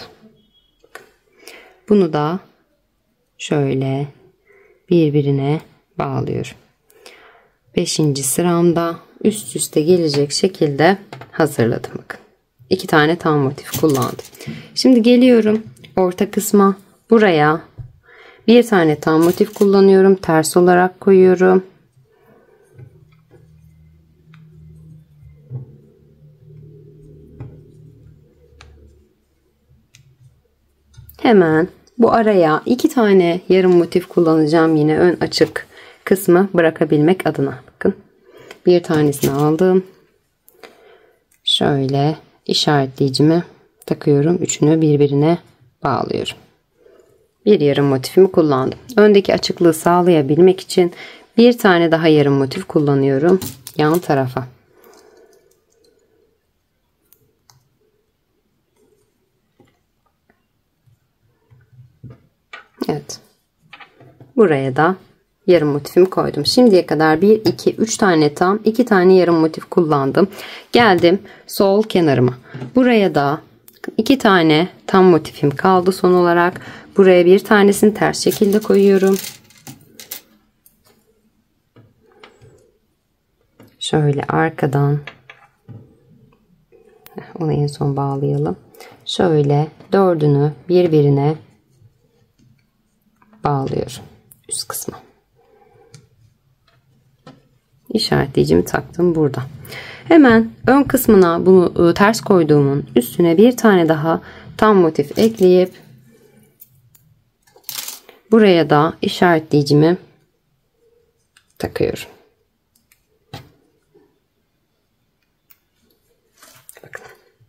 Bunu da şöyle birbirine bağlıyorum. 5. sıramda üst üste gelecek şekilde hazırladım. Bakın. 2 tane tam motif kullandım. Şimdi geliyorum orta kısma. Buraya bir tane tam motif kullanıyorum. Ters olarak koyuyorum. Hemen bu araya 2 tane yarım motif kullanacağım yine ön açık kısmı bırakabilmek adına. Bakın bir tanesini aldım. Şöyle işaretleyicimi takıyorum. Üçünü birbirine bağlıyorum. Bir yarım motifimi kullandım. Öndeki açıklığı sağlayabilmek için bir tane daha yarım motif kullanıyorum yan tarafa. Evet. Buraya da yarım motifimi koydum. Şimdiye kadar 1, 2, 3 tane tam, 2 tane yarım motif kullandım. Geldim sol kenarıma. Buraya da 2 tane tam motifim kaldı son olarak. Buraya bir tanesini ters şekilde koyuyorum. Şöyle arkadan onu en son bağlayalım. Şöyle dördünü birbirine bağlıyorum üst kısma. İşaretleyicimi taktım burada. Hemen ön kısmına bunu ters koyduğumun üstüne bir tane daha tam motif ekleyip buraya da işaretleyicimi takıyorum. Bakın,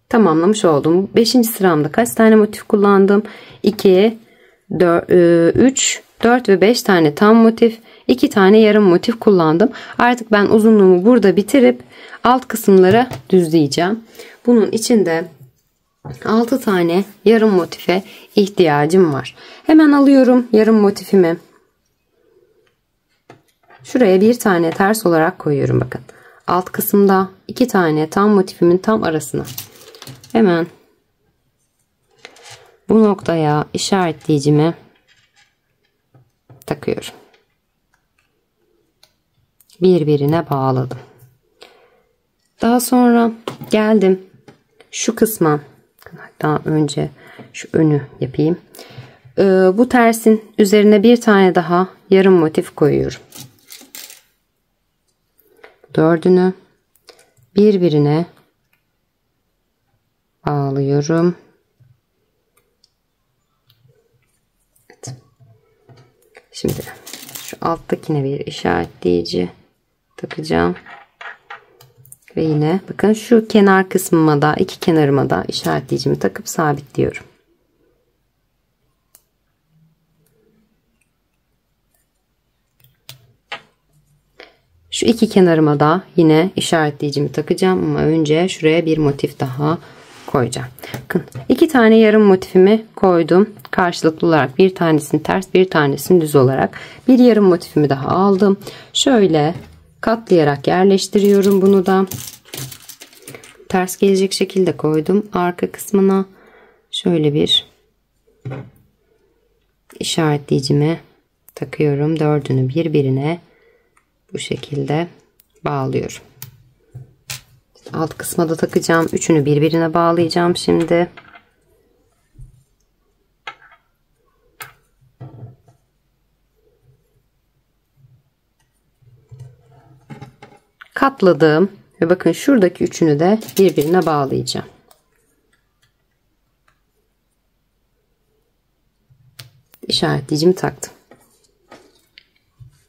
tamamlamış oldum. 5. sıramda kaç tane motif kullandım? 2, 3, 4 ve 5 tane tam motif, 2 tane yarım motif kullandım. Artık ben uzunluğumu burada bitirip alt kısımları düzleyeceğim. Bunun için de 6 tane yarım motife ihtiyacım var. Hemen alıyorum yarım motifimi. Şuraya bir tane ters olarak koyuyorum bakın. Alt kısımda 2 tane tam motifimin tam arasına. Hemen bu noktaya işaretleyicimi takıyorum. Birbirine bağladım. Daha sonra geldim şu kısma. Hatta önce şu önü yapayım. Bu tersin üzerine bir tane daha yarım motif koyuyorum. Dördünü birbirine bağlıyorum. Evet. Şimdi şu alttakine bir işaretleyici takacağım. Ve yine bakın şu kenar kısmıma da iki kenarıma da işaretleyicimi takıp sabitliyorum. Şu iki kenarıma da yine işaretleyicimi takacağım ama önce şuraya bir motif daha koyacağım. Bakın iki tane yarım motifimi koydum. Karşılıklı olarak bir tanesini ters bir tanesini düz olarak bir yarım motifimi daha aldım. Şöyle katlayarak yerleştiriyorum bunu da. Ters gelecek şekilde koydum. Arka kısmına şöyle bir işaretleyicimi takıyorum. Dördünü birbirine bu şekilde bağlıyorum. Alt kısma da takacağım. Üçünü birbirine bağlayacağım şimdi. Katladım ve bakın şuradaki üçünü de birbirine bağlayacağım. İşaretleyicimi taktım.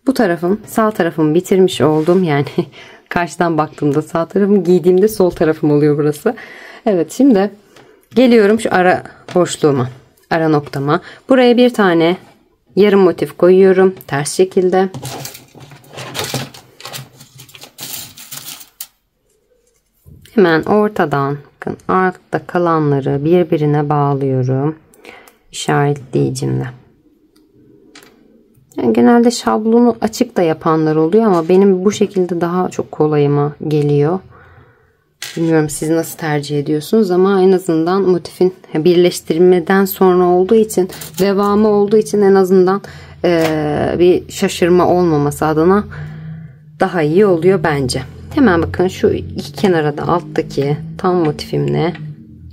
Bu tarafım sağ tarafımı bitirmiş oldum. Yani karşıdan baktığımda sağ tarafım, giydiğimde sol tarafım oluyor burası. Evet, şimdi geliyorum şu ara boşluğuma, ara noktama. Buraya bir tane yarım motif koyuyorum ters şekilde. Hemen ortadan bakın artta kalanları birbirine bağlıyorum işaretleyicimle. Yani genelde şablonu açık da yapanlar oluyor ama benim bu şekilde daha çok kolayıma geliyor. Bilmiyorum siz nasıl tercih ediyorsunuz ama en azından motifin birleştirmeden sonra olduğu için, devamı olduğu için en azından bir şaşırma olmaması adına daha iyi oluyor bence. Hemen bakın şu iki kenara da alttaki tam motifimle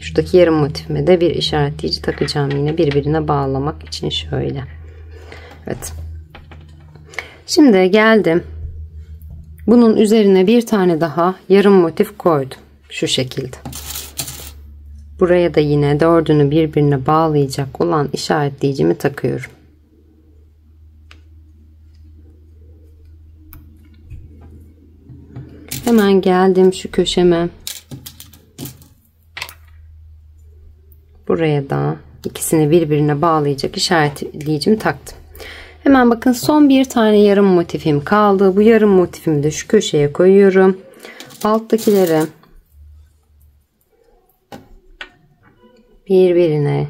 şuradaki yarım motifime de bir işaretleyici takacağım yine birbirine bağlamak için şöyle. Evet. Şimdi geldim. Bunun üzerine bir tane daha yarım motif koydum. Şu şekilde. Buraya da yine dördünü birbirine bağlayacak olan işaretleyicimi takıyorum. Hemen geldim şu köşeme. Buraya da ikisini birbirine bağlayacak işaretleyicimi taktım. Hemen bakın, son bir tane yarım motifim kaldı. Bu yarım motifimi de şu köşeye koyuyorum. Alttakileri birbirine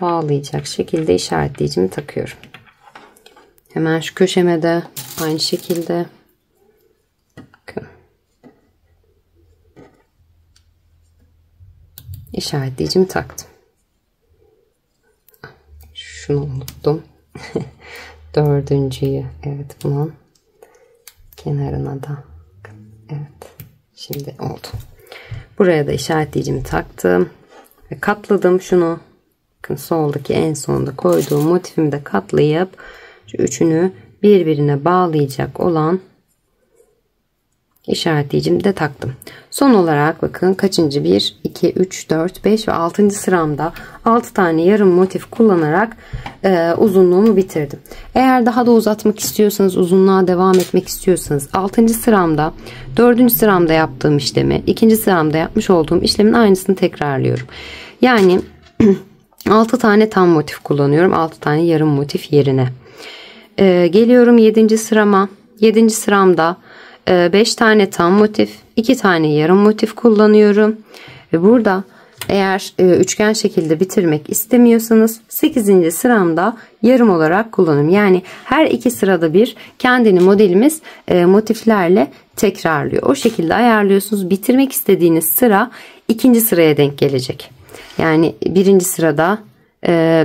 bağlayacak şekilde işaretleyicimi takıyorum. Hemen şu köşeme de aynı şekilde bakın, işaretleyicimi taktım. Şunu unuttum. Dördüncüyü, evet, bunun kenarına da, evet, şimdi oldu. Buraya da işaretleyicimi taktım ve katladım şunu. Bakın, soldaki en sonda koyduğum motifimi de katlayıp şu üçünü birbirine bağlayacak olan işaretleyicimi de taktım. Son olarak bakın kaçıncı? 1, 2, 3, 4, 5 ve 6. sıramda 6 tane yarım motif kullanarak uzunluğumu bitirdim. Eğer daha da uzatmak istiyorsanız, uzunluğa devam etmek istiyorsanız 6. sıramda 4. sıramda yaptığım işlemi 2. sıramda yapmış olduğum işlemin aynısını tekrarlıyorum. Yani 6 tane tam motif kullanıyorum. 6 tane yarım motif yerine. Geliyorum 7. sırama. 7. sıramda 5 tane tam motif, 2 tane yarım motif kullanıyorum. Ve burada eğer üçgen şekilde bitirmek istemiyorsanız 8. sıramda yarım olarak kullanıyorum. Yani her iki sırada bir kendini modelimiz motiflerle tekrarlıyor. O şekilde ayarlıyorsunuz. Bitirmek istediğiniz sıra 2. sıraya denk gelecek. Yani 1. sırada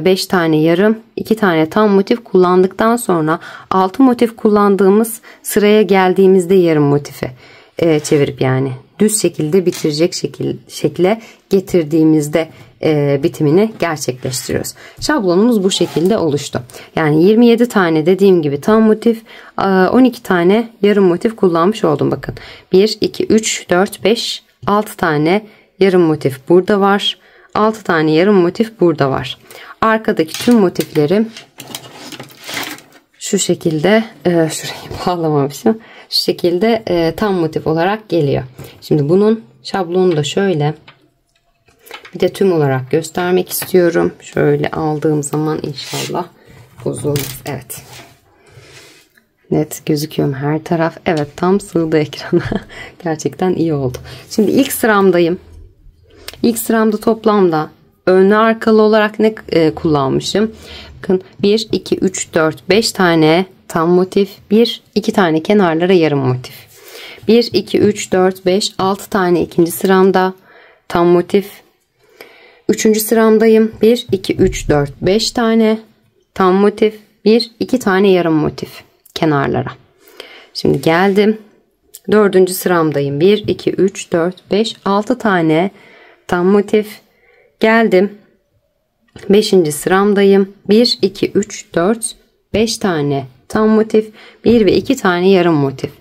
5 tane yarım, 2 tane tam motif kullandıktan sonra 6 motif kullandığımız sıraya geldiğimizde yarım motifi çevirip, yani düz şekilde bitirecek şekle getirdiğimizde bitimini gerçekleştiriyoruz. Şablonumuz bu şekilde oluştu. Yani 27 tane dediğim gibi tam motif, 12 tane yarım motif kullanmış oldum. Bakın 1, 2, 3, 4, 5, 6 tane yarım motif burada var. 6 tane yarım motif burada var. Arkadaki tüm motifleri şu şekilde şurayı bağlamamışım. Şu şekilde tam motif olarak geliyor. Şimdi bunun şablonunu da şöyle bir de tüm olarak göstermek istiyorum. Şöyle aldığım zaman inşallah bozulmaz. Evet. Net gözüküyorum her taraf. Evet, tam sığdı ekrana. Gerçekten iyi oldu. Şimdi ilk sıramdayım. İlk sıramda toplamda önlü arkalı olarak ne kullanmışım? Bakın 1, 2, 3, 4, 5 tane tam motif. 1, 2 tane kenarlara yarım motif. 1, 2, 3, 4, 5, 6 tane ikinci sıramda tam motif. 3. sıramdayım. 1, 2, 3, 4, 5 tane tam motif. 1, 2 tane yarım motif kenarlara. Şimdi geldim. 4. sıramdayım. 1, 2, 3, 4, 5, 6 tane tam motif. Geldim 5. sıramdayım. 1, 2, 3, 4, 5 tane tam motif. 1 ve 2 tane yarım motif.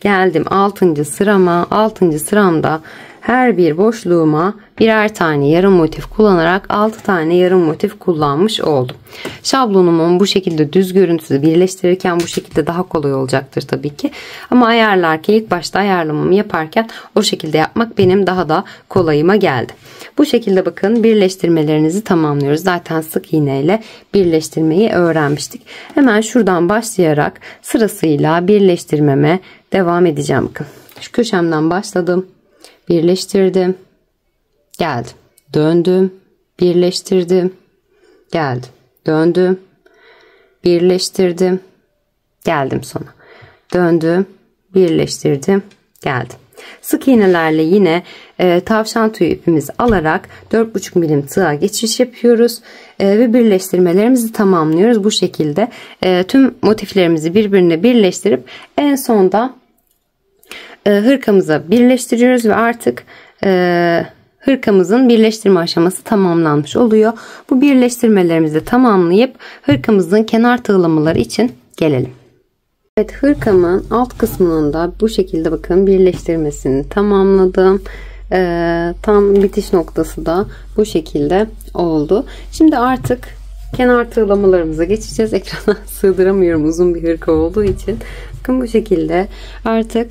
Geldim 6. sırama. 6. sıramda her bir boşluğuma birer tane yarım motif kullanarak 6 tane yarım motif kullanmış oldum. Şablonumun bu şekilde düz görüntüsü birleştirirken bu şekilde daha kolay olacaktır tabii ki. Ama ayarlarken, ilk başta ayarlamamı yaparken o şekilde yapmak benim daha da kolayıma geldi. Bu şekilde bakın birleştirmelerinizi tamamlıyoruz. Zaten sık iğneyle birleştirmeyi öğrenmiştik. Hemen şuradan başlayarak sırasıyla birleştirmeme devam edeceğim. Bakın şu köşemden başladım. Birleştirdim. Geldim. Döndüm. Birleştirdim. Geldim. Döndüm. Birleştirdim. Geldim sona. Döndüm. Birleştirdim. Geldim. Sık iğnelerle yine tavşan tüyü ipimizi alarak 4,5 milim tığa geçiş yapıyoruz ve birleştirmelerimizi tamamlıyoruz. Bu şekilde tüm motiflerimizi birbirine birleştirip en sonda hırkamıza birleştiriyoruz ve artık hırkamızın birleştirme aşaması tamamlanmış oluyor. Bu birleştirmelerimizi tamamlayıp hırkamızın kenar tığlamaları için gelelim. Evet, hırkamın alt kısmının da bu şekilde bakın birleştirmesini tamamladım Tam bitiş noktası da bu şekilde oldu. Şimdi artık kenar tığlamalarımıza geçeceğiz. Ekrana sığdıramıyorum uzun bir hırka olduğu için. Bakın bu şekilde artık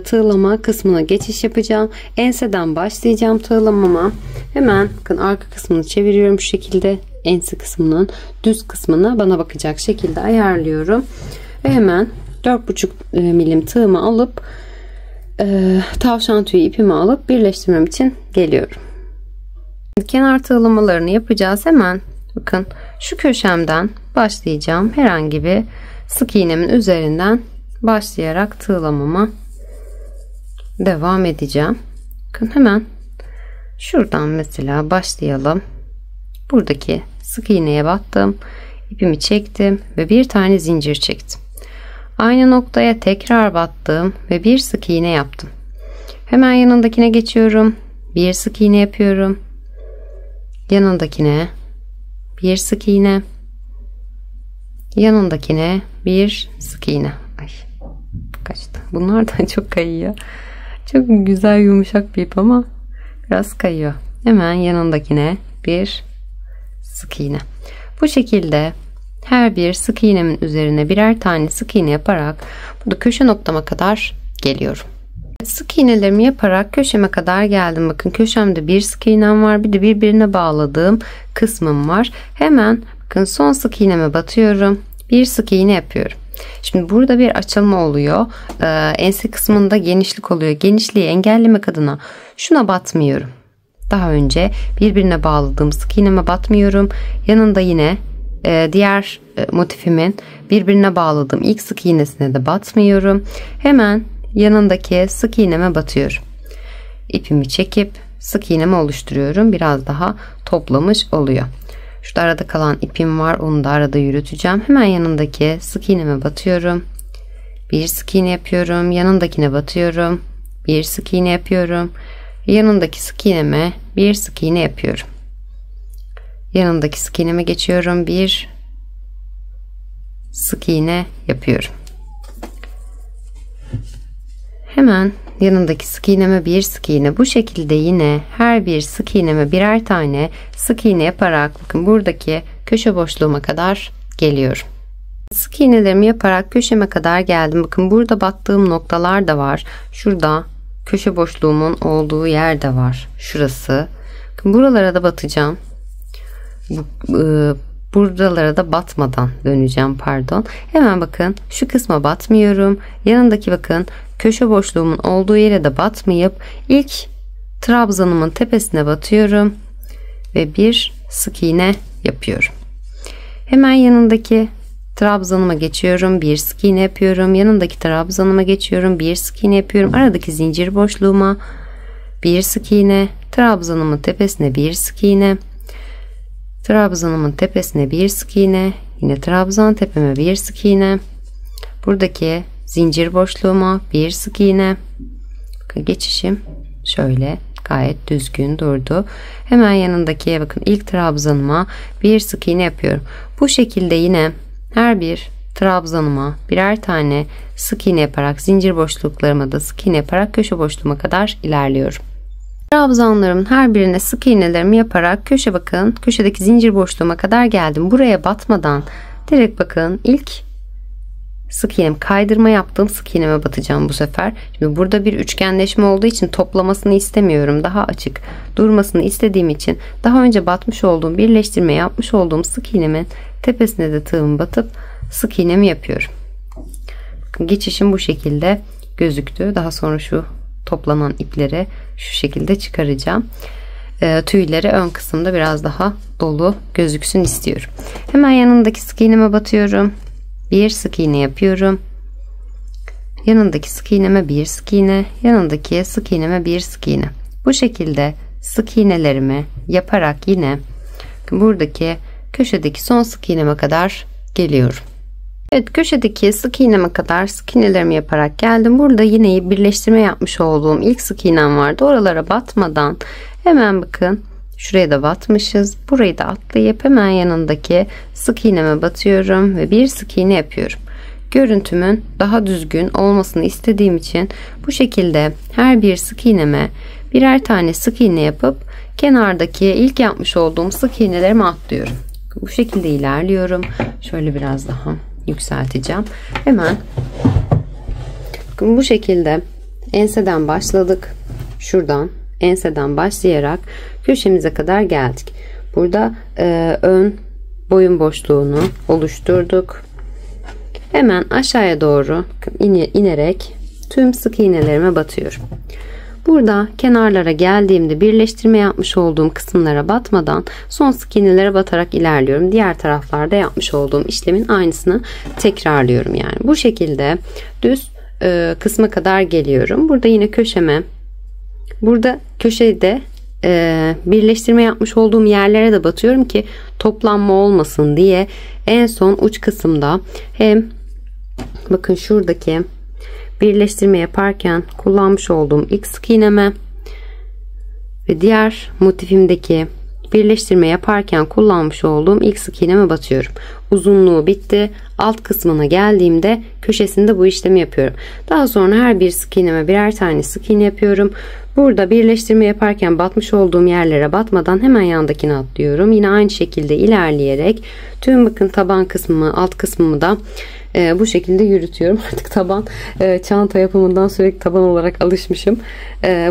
tığlama kısmına geçiş yapacağım. Enseden başlayacağım tığlamama. Hemen bakın arka kısmını çeviriyorum şu şekilde. Ense kısmının düz kısmını bana bakacak şekilde ayarlıyorum. Ve hemen 4,5 milim tığımı alıp tavşan tüyü ipimi alıp birleştirmem için geliyorum. Kenar tığlamalarını yapacağız. Hemen bakın şu köşemden başlayacağım. Herhangi bir sık iğnemin üzerinden başlayarak tığlamama devam edeceğim. Bakın hemen şuradan mesela başlayalım. Buradaki sık iğneye battım. İpimi çektim ve bir tane zincir çektim. Aynı noktaya tekrar battım ve bir sık iğne yaptım. Hemen yanındakine geçiyorum. Bir sık iğne yapıyorum. Yanındakine bir sık iğne. Yanındakine bir sık iğne. Ay, kaçtı. Bunlar da çok kayıyor. Çok güzel yumuşak bir ip ama biraz kayıyor. Hemen yanındakine bir sık iğne. Bu şekilde her bir sık iğnemin üzerine birer tane sık iğne yaparak burada köşe noktama kadar geliyorum. Sık iğnelerimi yaparak köşeme kadar geldim. Bakın köşemde bir sık iğnem var. Bir de birbirine bağladığım kısmım var. Hemen bakın son sık iğneme batıyorum. Bir sık iğne yapıyorum. Şimdi burada bir açılma oluyor. Ense kısmında genişlik oluyor. Genişliği engellemek adına şuna batmıyorum. Daha önce birbirine bağladığım sık iğneme batmıyorum. Yanında yine diğer motifimin birbirine bağladığım ilk sık iğnesine de batmıyorum. Hemen yanındaki sık iğneme batıyorum. İpimi çekip sık iğnemi oluşturuyorum. Biraz daha toplamış oluyor. Şurada arada kalan ipim var. Onu da arada yürüteceğim. Hemen yanındaki sık iğneme batıyorum. Bir sık iğne yapıyorum. Yanındakine batıyorum. Bir sık iğne yapıyorum. Yanındaki sık iğneme bir sık iğne yapıyorum. Yanındaki sık iğneme geçiyorum. Bir sık iğne yapıyorum. Hemen yanındaki sık iğneme bir sık iğne. Bu şekilde yine her bir sık iğneme birer tane sık iğne yaparak bakın buradaki köşe boşluğuma kadar geliyorum. Sık iğnelerimi yaparak köşeme kadar geldim. Bakın burada battığım noktalar da var. Şurada köşe boşluğumun olduğu yer de var. Şurası. Bakın buralara da batacağım. Buralara da batmadan döneceğim, pardon. Hemen bakın şu kısma batmıyorum. Yanındaki bakın köşe boşluğumun olduğu yere de batmayıp ilk trabzanımın tepesine batıyorum ve bir sık iğne yapıyorum. Hemen yanındaki trabzanıma geçiyorum, bir sık iğne yapıyorum. Yanındaki trabzanıma geçiyorum, bir sık iğne yapıyorum. Aradaki zincir boşluğuma bir sık iğne, trabzanımın tepesine bir sık iğne, trabzanımın tepesine bir sık iğne, yine trabzan tepeme bir sık iğne, buradaki zincir boşluğuma bir sık iğne. Bakın geçişim şöyle gayet düzgün durdu. Hemen yanındaki bakın ilk trabzanıma bir sık iğne yapıyorum. Bu şekilde yine her bir trabzanıma birer tane sık iğne yaparak zincir boşluklarıma da sık iğne yaparak köşe boşluğuma kadar ilerliyorum. Trabzanlarımın her birine sık iğnelerimi yaparak bakın köşedeki zincir boşluğuma kadar geldim. Buraya batmadan direkt bakın ilk sık iğnem, kaydırma yaptığım sık iğneme batacağım bu sefer. Şimdi burada bir üçgenleşme olduğu için toplamasını istemiyorum. Daha açık durmasını istediğim için daha önce batmış olduğum, birleştirme yapmış olduğum sık iğnemin tepesine de tığımı batıp sık iğnemi yapıyorum. Bakın geçişim bu şekilde gözüktü. Daha sonra şu toplanan ipleri şu şekilde çıkaracağım. Tüyleri ön kısımda biraz daha dolu gözüksün istiyorum. Hemen yanındaki sık iğneme batıyorum. Bir sık iğne yapıyorum. Yanındaki sık iğneme bir sık iğne, yanındaki sık iğneme bir sık iğne. Bu şekilde sık iğnelerimi yaparak yine buradaki köşedeki son sık iğneme kadar geliyorum. Evet, köşedeki sık iğneme kadar sık iğnelerimi yaparak geldim. Burada yine birleştirme yapmış olduğum ilk sık iğnem vardı. Oralara batmadan hemen bakın şuraya da batmışız. Burayı da atlayıp hemen yanındaki sık iğneme batıyorum ve bir sık iğne yapıyorum. Görüntümün daha düzgün olmasını istediğim için bu şekilde her bir sık iğneme birer tane sık iğne yapıp kenardaki ilk yapmış olduğum sık iğnelerimi atlıyorum. Bu şekilde ilerliyorum. Şöyle biraz daha yükselteceğim. Hemen bakın bu şekilde enseden başladık. Şuradan enseden başlayarak köşemize kadar geldik. Burada ön boyun boşluğunu oluşturduk. Hemen aşağıya doğru inerek tüm sık iğnelerime batıyorum. Burada kenarlara geldiğimde birleştirme yapmış olduğum kısımlara batmadan son sık iğnelere batarak ilerliyorum. Diğer taraflarda yapmış olduğum işlemin aynısını tekrarlıyorum yani. Bu şekilde düz kısma kadar geliyorum. Burada yine köşeme, burada köşede birleştirme yapmış olduğum yerlere de batıyorum ki toplanma olmasın diye. En son uç kısımda hem bakın şuradaki birleştirme yaparken kullanmış olduğum ilk sık iğneme ve diğer motifimdeki birleştirme yaparken kullanmış olduğum ilk sık iğneme batıyorum. Uzunluğu bitti. Alt kısmına geldiğimde köşesinde bu işlemi yapıyorum. Daha sonra her bir sık iğneme birer tane sık iğne yapıyorum. Burada birleştirme yaparken batmış olduğum yerlere batmadan hemen yandakine atlıyorum. Yine aynı şekilde ilerleyerek tüm bakın taban kısmımı, alt kısmımı da bu şekilde yürütüyorum. Artık taban çanta yapımından sürekli taban olarak alışmışım.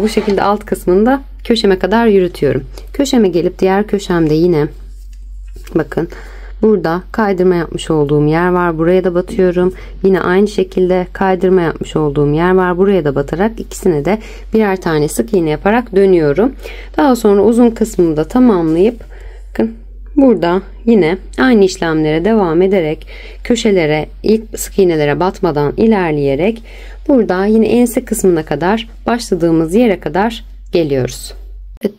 Bu şekilde alt kısmını da köşeme kadar yürütüyorum. Köşeme gelip diğer köşemde yine bakın burada kaydırma yapmış olduğum yer var. Buraya da batıyorum. Yine aynı şekilde kaydırma yapmış olduğum yer var. Buraya da batarak ikisine de birer tane sık iğne yaparak dönüyorum. Daha sonra uzun kısmını da tamamlayıp bakın burada yine aynı işlemlere devam ederek köşelere ilk sık iğnelere batmadan ilerleyerek burada yine ense kısmına kadar başladığımız yere kadar geliyoruz.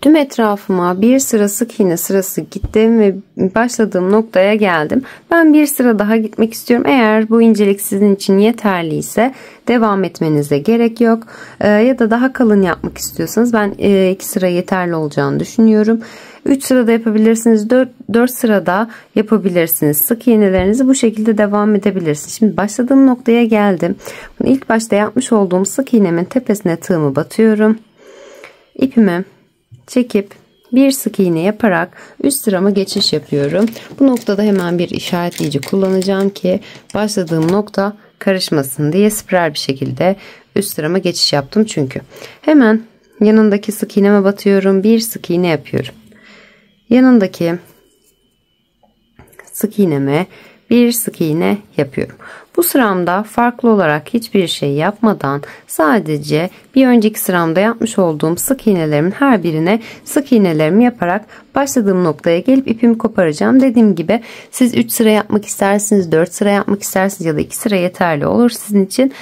Tüm etrafıma bir sıra sık iğne sırası gittim ve başladığım noktaya geldim. Ben bir sıra daha gitmek istiyorum. Eğer bu incelik sizin için yeterliyse devam etmenize gerek yok. Ya da daha kalın yapmak istiyorsanız ben 2 sıra yeterli olacağını düşünüyorum. 3 sırada yapabilirsiniz. 4 sırada yapabilirsiniz. Sık iğnelerinizi bu şekilde devam edebilirsiniz. Şimdi başladığım noktaya geldim. İlk başta yapmış olduğum sık iğnemin tepesine tığımı batıyorum. İpimi çekip bir sık iğne yaparak üst sırama geçiş yapıyorum. Bu noktada hemen bir işaretleyici kullanacağım ki başladığım nokta karışmasın diye spiral bir şekilde üst sırama geçiş yaptım çünkü. Hemen yanındaki sık iğneme batıyorum. Bir sık iğne yapıyorum. Yanındaki sık iğneme bir sık iğne yapıyorum. Bu sıramda farklı olarak hiçbir şey yapmadan sadece bir önceki sıramda yapmış olduğum sık iğnelerimin her birine sık iğnelerimi yaparak başladığım noktaya gelip ipimi koparacağım. Dediğim gibi siz 3 sıra yapmak istersiniz, 4 sıra yapmak istersiniz ya da 2 sıra yeterli olur sizin için.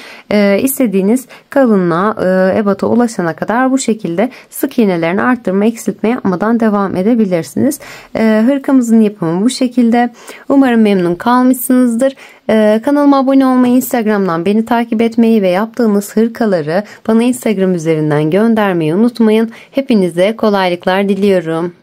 İstediğiniz kalınlığa, ebata ulaşana kadar bu şekilde sık iğnelerini arttırma, eksiltme yapmadan devam edebilirsiniz. Hırkamızın yapımı bu şekilde. Umarım memnun kalmışsınızdır. Kanalıma abone olmayı, Instagram'dan beni takip etmeyi ve yaptığınız hırkaları bana Instagram üzerinden göndermeyi unutmayın. Hepinize kolaylıklar diliyorum.